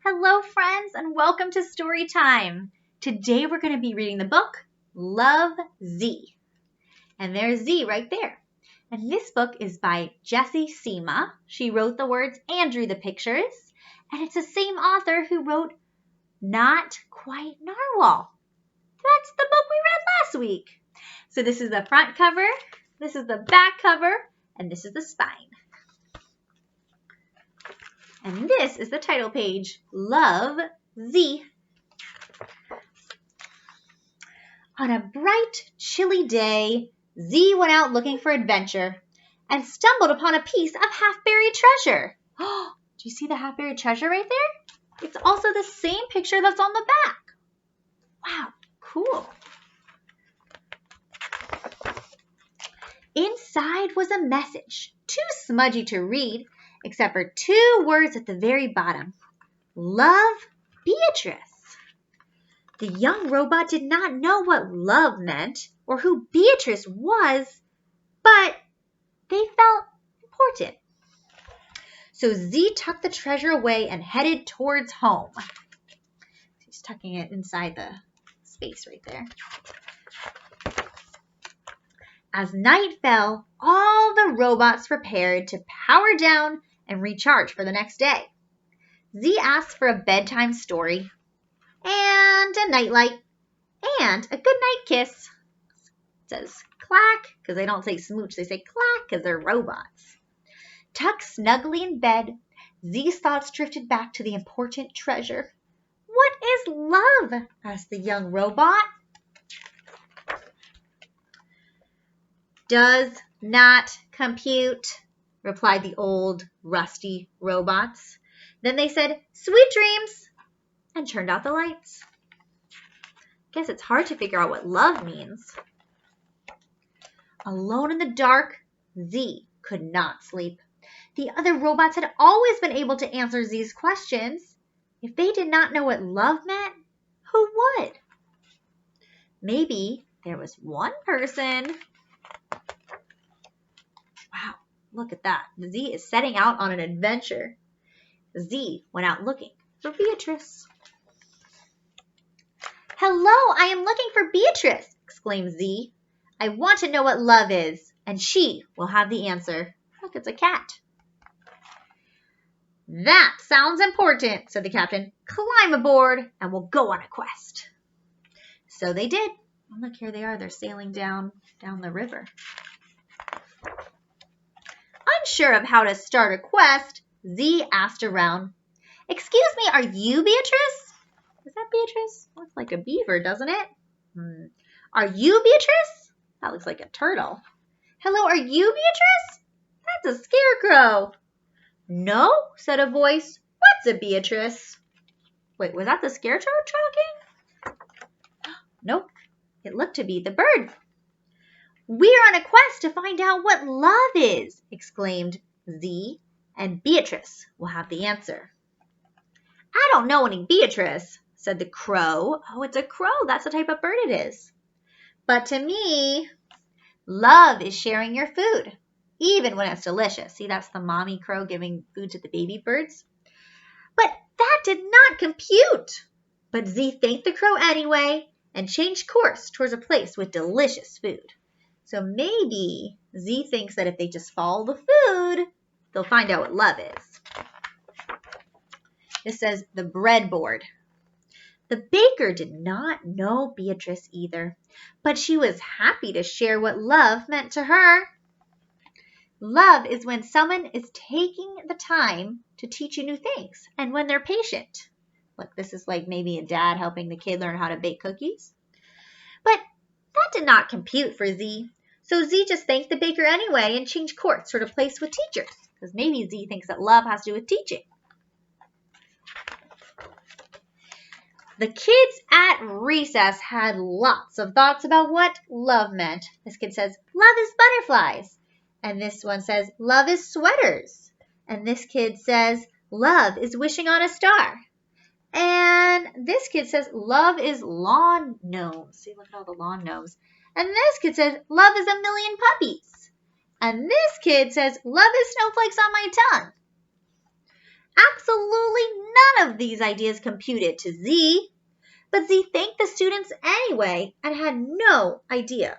Hello, friends, and welcome to Story Time. Today we're going to be reading the book, Love, Z. And there's Z right there. And this book is by Jessie, Sima. She wrote the words and drew the pictures. And it's the same author who wrote Not Quite Narwhal. That's the book we read last week. So this is the front cover, this is the back cover, and this is the spine. And this is the title page, Love, Z. On a bright, chilly day, Z went out looking for adventure and stumbled upon a piece of half-buried treasure. Oh, do you see the half-buried treasure right there? It's also the same picture that's on the back. Wow, cool. Inside was a message, too smudgy to read, except for two words at the very bottom. Love, Beatrice. The young robot did not know what love meant or who Beatrice was, but they felt important. So Z tucked the treasure away and headed towards home. She's tucking it inside the space right there. As night fell, all the robots prepared to power down and recharge for the next day. Z asked for a bedtime story and a nightlight and a goodnight kiss. It says clack because they don't say smooch, they say clack because they're robots. Tucked snugly in bed, Z's thoughts drifted back to the important treasure. What is love? Asked the young robot. Does not compute, replied the old, rusty robots. Then they said, sweet dreams, and turned out the lights. Guess it's hard to figure out what love means. Alone in the dark, Z could not sleep. The other robots had always been able to answer Z's questions. If they did not know what love meant, who would? Maybe there was one person. Wow, look at that. Z is setting out on an adventure. Z went out looking for Beatrice. Hello, I am looking for Beatrice, exclaimed Z. I want to know what love is, and she will have the answer. Look, it's a cat. That sounds important, said the captain. Climb aboard, and we'll go on a quest. So they did. Oh, look, here they are. They're sailing down the river. Unsure of how to start a quest, Z asked around. Excuse me, are you Beatrice? Is that Beatrice? Looks like a beaver, doesn't it? Are you Beatrice? That looks like a turtle. Hello, are you Beatrice? That's a scarecrow. No, said a voice. What's a Beatrice? Wait, was that the scarecrow talking? Nope, it looked to be the bird. We're on a quest to find out what love is, exclaimed Z, and Beatrice will have the answer. I don't know any Beatrice, said the crow. Oh, it's a crow. That's the type of bird it is. But to me, love is sharing your food, even when it's delicious. See, that's the mommy crow giving food to the baby birds. But that did not compute. But Z thanked the crow anyway and changed course towards a place with delicious food. So maybe Z thinks that if they just follow the food, they'll find out what love is. It says the breadboard. The baker did not know Beatrice either, but she was happy to share what love meant to her. Love is when someone is taking the time to teach you new things and when they're patient. Look, this is like maybe a dad helping the kid learn how to bake cookies. But that did not compute for Z. So Z just thanked the baker anyway and changed course toward a place with teachers. Because maybe Z thinks that love has to do with teaching. The kids at recess had lots of thoughts about what love meant. This kid says, love is butterflies. And this one says, love is sweaters. And this kid says, love is wishing on a star. And this kid says, love is lawn gnomes. See, look at all the lawn gnomes. And this kid says, love is a million puppies. And this kid says, love is snowflakes on my tongue. Absolutely none of these ideas computed to Z, but Z thanked the students anyway and had no idea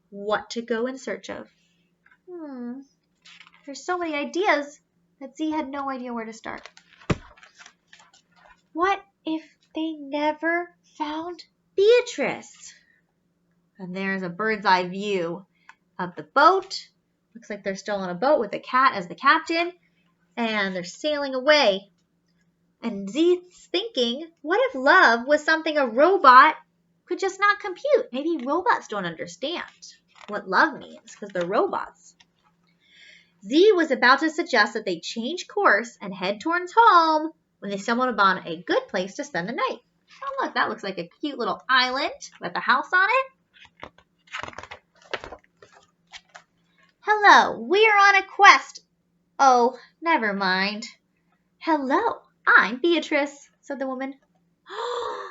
what to go in search of. There's so many ideas that Z had no idea where to start. What if they never found Beatrice? And there's a bird's eye view of the boat. Looks like they're still on a boat with a cat as the captain, and they're sailing away. And Z's thinking, what if love was something a robot could just not compute? Maybe robots don't understand what love means because they're robots. Z was about to suggest that they change course and head towards home when they stumbled upon a good place to spend the night. Oh, look, that looks like a cute little island with a house on it. Hello, we are on a quest. Oh, never mind. Hello, I'm Beatrice, said the woman. Oh,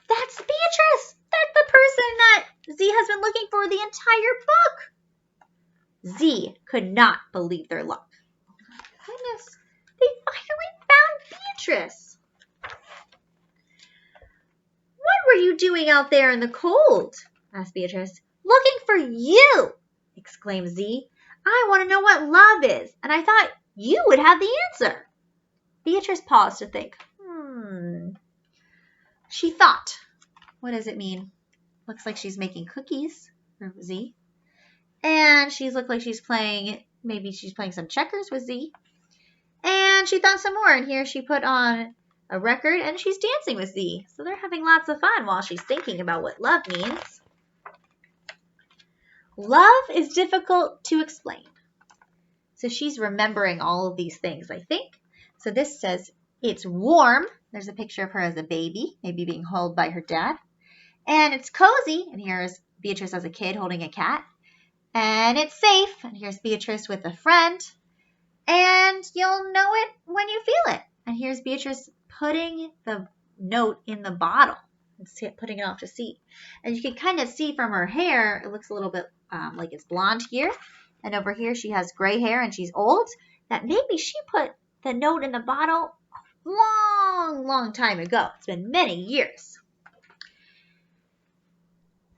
that's Beatrice! That's the person that Z has been looking for the entire book. Z could not believe their luck. Oh my goodness, they finally found Beatrice. What were you doing out there in the cold? Asked Beatrice. Looking for you, exclaimed Z. I want to know what love is, and I thought you would have the answer. Beatrice paused to think. She thought. What does it mean? Looks like she's making cookies for Z. And she looked like she's playing, maybe she's playing some checkers with Z. And she thought some more, and here she put on a record, and she's dancing with Z. So they're having lots of fun while she's thinking about what love means. Love is difficult to explain. So she's remembering all of these things, I think. So this says, it's warm. There's a picture of her as a baby, maybe being held by her dad. And it's cozy. And here's Beatrice as a kid holding a cat. And it's safe. And here's Beatrice with a friend. And you'll know it when you feel it. And here's Beatrice putting the note in the bottle and putting it off to sea. And you can kind of see from her hair, it looks a little bit like it's blonde here. And over here she has gray hair and she's old. That maybe she put the note in the bottle a long time ago. It's been many years.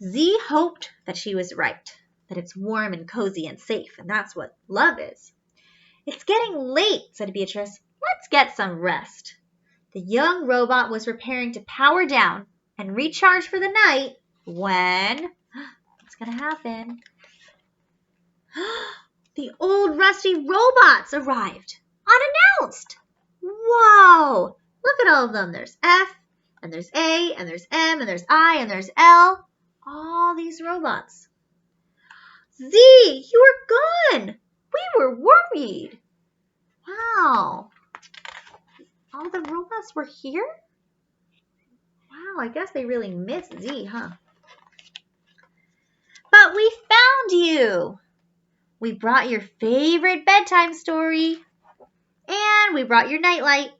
Z hoped that she was right, that it's warm and cozy and safe, and that's what love is. It's getting late, said Beatrice. Let's get some rest. The young robot was preparing to power down and recharge for the night when... What's going to happen? The old rusty robots arrived, unannounced. Whoa! Look at all of them. There's F, and there's A, and there's M, and there's I, and there's L. All these robots. Z, you were gone. We were worried. Wow. All the robots were here? Wow, I guess they really missed Z, huh? But we found you. We brought your favorite bedtime story. And we brought your nightlight.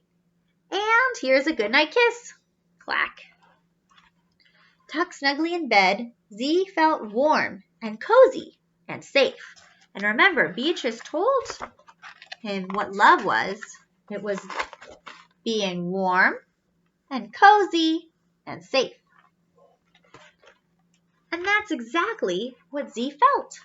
And here's a goodnight kiss. Clack. Tucked snugly in bed, Z felt warm and cozy and safe. And remember, Beatrice told him what love was. It was being warm and cozy and safe. And that's exactly what Z felt.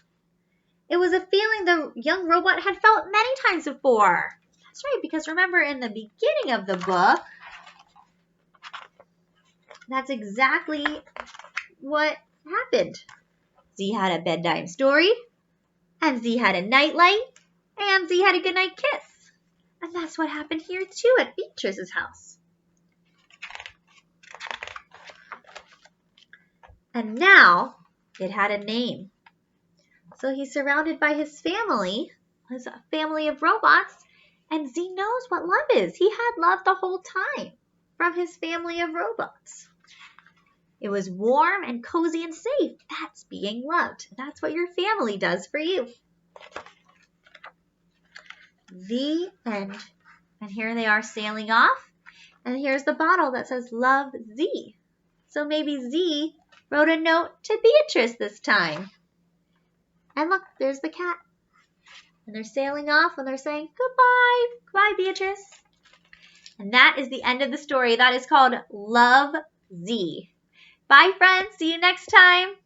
It was a feeling the young robot had felt many times before. That's right, because remember in the beginning of the book, that's exactly what happened. Z had a bedtime story, and Z had a nightlight, and Z had a goodnight kiss. And that's what happened here too at Beatrice's house. And now it had a name. So he's surrounded by his family of robots, and Z knows what love is. He had love the whole time from his family of robots. It was warm and cozy and safe. That's being loved. That's what your family does for you. The end. And here they are sailing off. And here's the bottle that says Love Z. So maybe Z wrote a note to Beatrice this time. And look, there's the cat. And they're sailing off and they're saying, goodbye. Goodbye, Beatrice. And that is the end of the story. That is called Love Z. Bye, friends. See you next time.